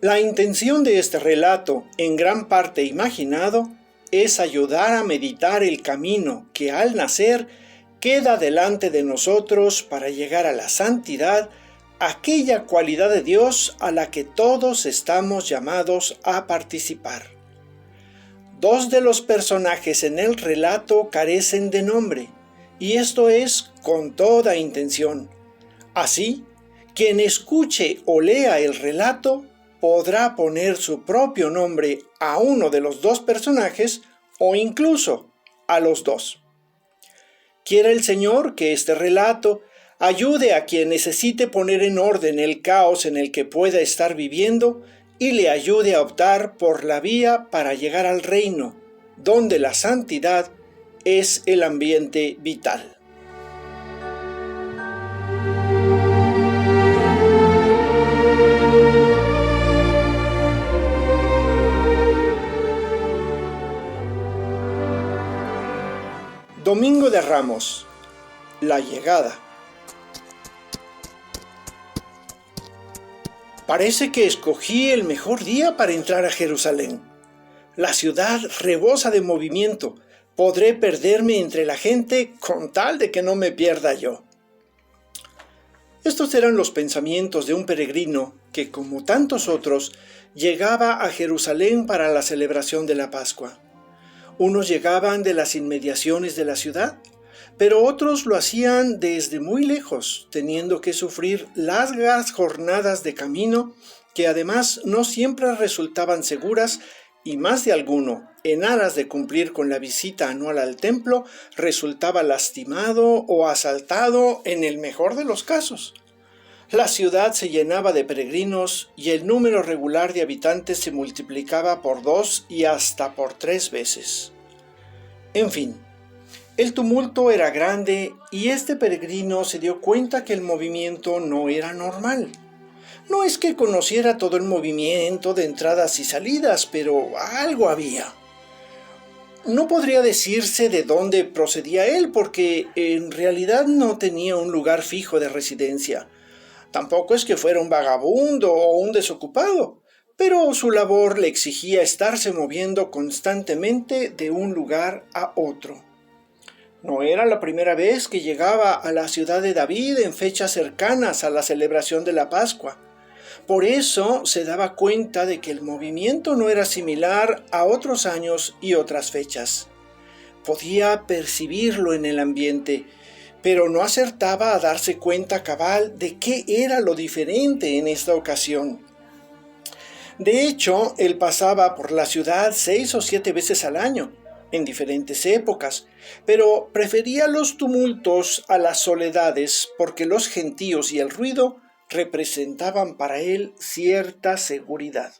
La intención de este relato, en gran parte imaginado, es ayudar a meditar el camino que al nacer queda delante de nosotros para llegar a la santidad, aquella cualidad de Dios a la que todos estamos llamados a participar. Dos de los personajes en el relato carecen de nombre, y esto es con toda intención. Así, quien escuche o lea el relato podrá poner su propio nombre a uno de los dos personajes o incluso a los dos. Quiera el Señor que este relato ayude a quien necesite poner en orden el caos en el que pueda estar viviendo y le ayude a optar por la vía para llegar al reino, donde la santidad es el ambiente vital. Domingo de Ramos, la llegada. Parece que escogí el mejor día para entrar a Jerusalén. La ciudad rebosa de movimiento. Podré perderme entre la gente con tal de que no me pierda yo. Estos eran los pensamientos de un peregrino que, como tantos otros, llegaba a Jerusalén para la celebración de la Pascua. Unos llegaban de las inmediaciones de la ciudad, pero otros lo hacían desde muy lejos, teniendo que sufrir largas jornadas de camino que además no siempre resultaban seguras y más de alguno, en aras de cumplir con la visita anual al templo, resultaba lastimado o asaltado en el mejor de los casos. La ciudad se llenaba de peregrinos y el número regular de habitantes se multiplicaba por 2 y hasta por 3 veces. En fin, el tumulto era grande y este peregrino se dio cuenta que el movimiento no era normal. No es que conociera todo el movimiento de entradas y salidas, pero algo había. No podría decirse de dónde procedía él, porque en realidad no tenía un lugar fijo de residencia. Tampoco es que fuera un vagabundo o un desocupado, pero su labor le exigía estarse moviendo constantemente de un lugar a otro. No era la primera vez que llegaba a la ciudad de David en fechas cercanas a la celebración de la Pascua. Por eso se daba cuenta de que el movimiento no era similar a otros años y otras fechas. Podía percibirlo en el ambiente, pero no acertaba a darse cuenta cabal de qué era lo diferente en esta ocasión. De hecho, él pasaba por la ciudad 6 o 7 veces al año, en diferentes épocas, pero prefería los tumultos a las soledades porque los gentíos y el ruido representaban para él cierta seguridad.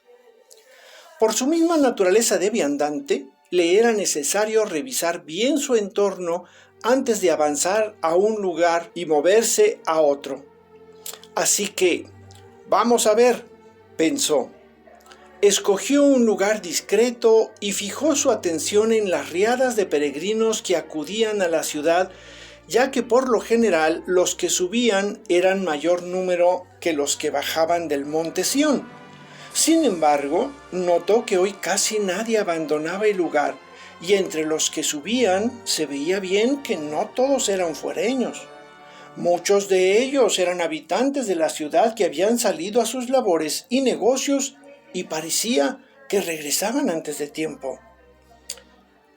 Por su misma naturaleza de viandante, le era necesario revisar bien su entorno antes de avanzar a un lugar y moverse a otro. Así que, vamos a ver, pensó. Escogió un lugar discreto y fijó su atención en las riadas de peregrinos que acudían a la ciudad, ya que por lo general los que subían eran mayor número que los que bajaban del monte Sión. Sin embargo, notó que hoy casi nadie abandonaba el lugar, y entre los que subían se veía bien que no todos eran fuereños. Muchos de ellos eran habitantes de la ciudad que habían salido a sus labores y negocios y parecía que regresaban antes de tiempo.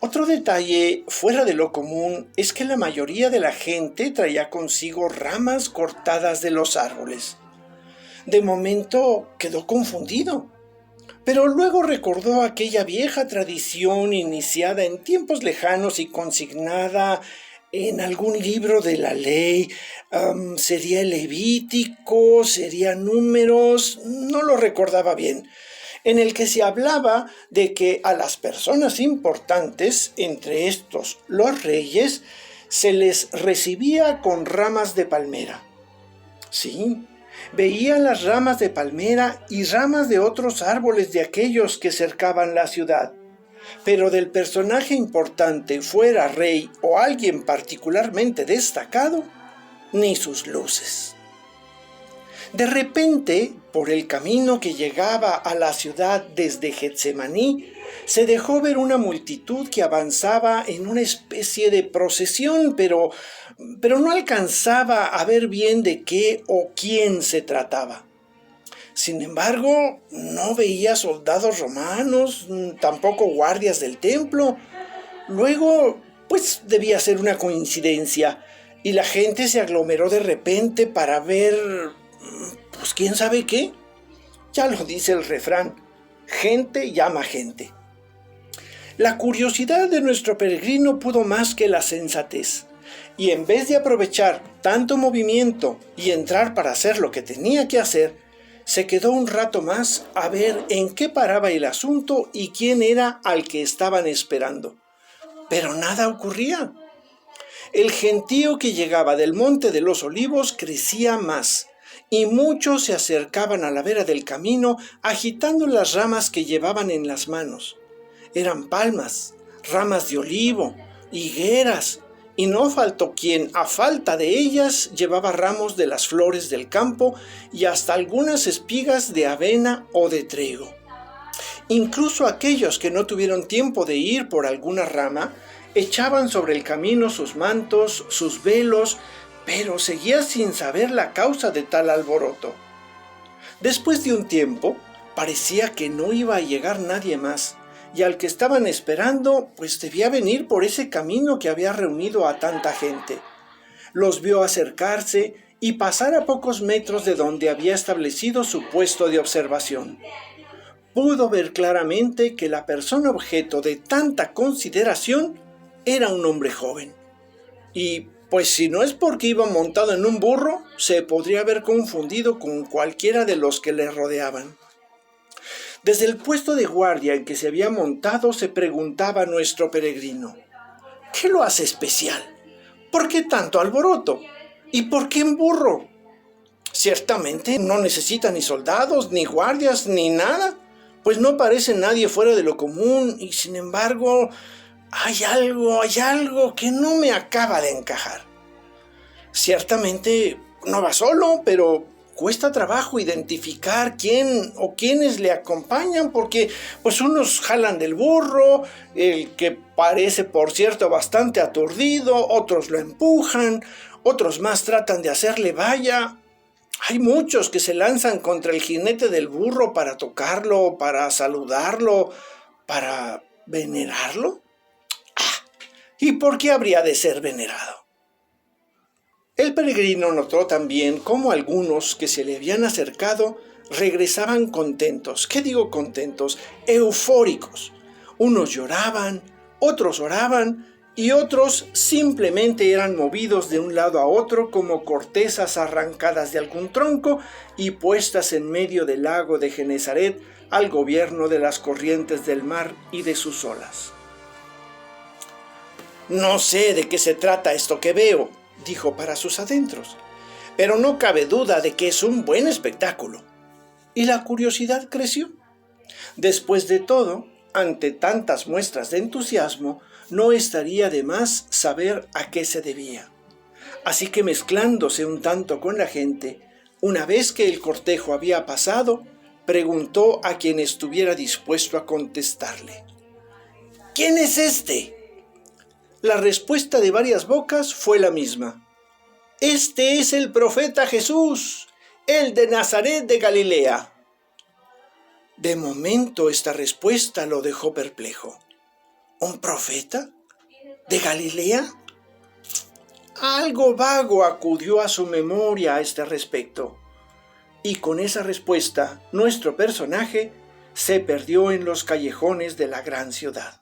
Otro detalle fuera de lo común es que la mayoría de la gente traía consigo ramas cortadas de los árboles. De momento quedó confundido, pero luego recordó aquella vieja tradición iniciada en tiempos lejanos y consignada en algún libro de la ley. Sería el Levítico, sería Números, no lo recordaba bien, en el que se hablaba de que a las personas importantes, entre estos los reyes, se les recibía con ramas de palmera. Sí, veían las ramas de palmera y ramas de otros árboles de aquellos que cercaban la ciudad, pero del personaje importante, fuera rey o alguien particularmente destacado, ni sus luces. De repente, por el camino que llegaba a la ciudad desde Getsemaní, se dejó ver una multitud que avanzaba en una especie de procesión, pero no alcanzaba a ver bien de qué o quién se trataba. Sin embargo, no veía soldados romanos, tampoco guardias del templo. Luego, pues debía ser una coincidencia, y la gente se aglomeró de repente para ver, pues quién sabe qué. Ya lo dice el refrán, gente llama gente. La curiosidad de nuestro peregrino pudo más que la sensatez, y en vez de aprovechar tanto movimiento y entrar para hacer lo que tenía que hacer, se quedó un rato más a ver en qué paraba el asunto y quién era al que estaban esperando. Pero nada ocurría. El gentío que llegaba del Monte de los Olivos crecía más, y muchos se acercaban a la vera del camino agitando las ramas que llevaban en las manos. Eran palmas, ramas de olivo, higueras, y no faltó quien, a falta de ellas, llevaba ramos de las flores del campo y hasta algunas espigas de avena o de trigo. Incluso aquellos que no tuvieron tiempo de ir por alguna rama, echaban sobre el camino sus mantos, sus velos, pero seguía sin saber la causa de tal alboroto. Después de un tiempo, parecía que no iba a llegar nadie más, y al que estaban esperando, pues debía venir por ese camino que había reunido a tanta gente. Los vio acercarse y pasar a pocos metros de donde había establecido su puesto de observación. Pudo ver claramente que la persona objeto de tanta consideración era un hombre joven. Y, pues si no es porque iba montado en un burro, se podría haber confundido con cualquiera de los que le rodeaban. Desde el puesto de guardia en que se había montado se preguntaba nuestro peregrino: ¿qué lo hace especial? ¿Por qué tanto alboroto? ¿Y por qué en burro? Ciertamente no necesita ni soldados, ni guardias, ni nada, pues no parece nadie fuera de lo común, y sin embargo hay algo que no me acaba de encajar. Ciertamente no va solo, pero cuesta trabajo identificar quién o quiénes le acompañan, porque pues unos jalan del burro, el que parece por cierto bastante aturdido, otros lo empujan, otros más tratan de hacerle valla. Hay muchos que se lanzan contra el jinete del burro para tocarlo, para saludarlo, para venerarlo. ¿Y por qué habría de ser venerado? El peregrino notó también cómo algunos que se le habían acercado regresaban contentos. ¿Qué digo contentos? Eufóricos. Unos lloraban, otros oraban y otros simplemente eran movidos de un lado a otro como cortezas arrancadas de algún tronco y puestas en medio del lago de Genesaret al gobierno de las corrientes del mar y de sus olas. «No sé de qué se trata esto que veo», dijo para sus adentros, «pero no cabe duda de que es un buen espectáculo». Y la curiosidad creció. Después de todo, ante tantas muestras de entusiasmo, no estaría de más saber a qué se debía. Así que mezclándose un tanto con la gente, una vez que el cortejo había pasado, preguntó a quien estuviera dispuesto a contestarle: «¿Quién es este?». La respuesta de varias bocas fue la misma: «Este es el profeta Jesús, el de Nazaret de Galilea». De momento esta respuesta lo dejó perplejo. ¿Un profeta? ¿De Galilea? Algo vago acudió a su memoria a este respecto, y con esa respuesta nuestro personaje se perdió en los callejones de la gran ciudad.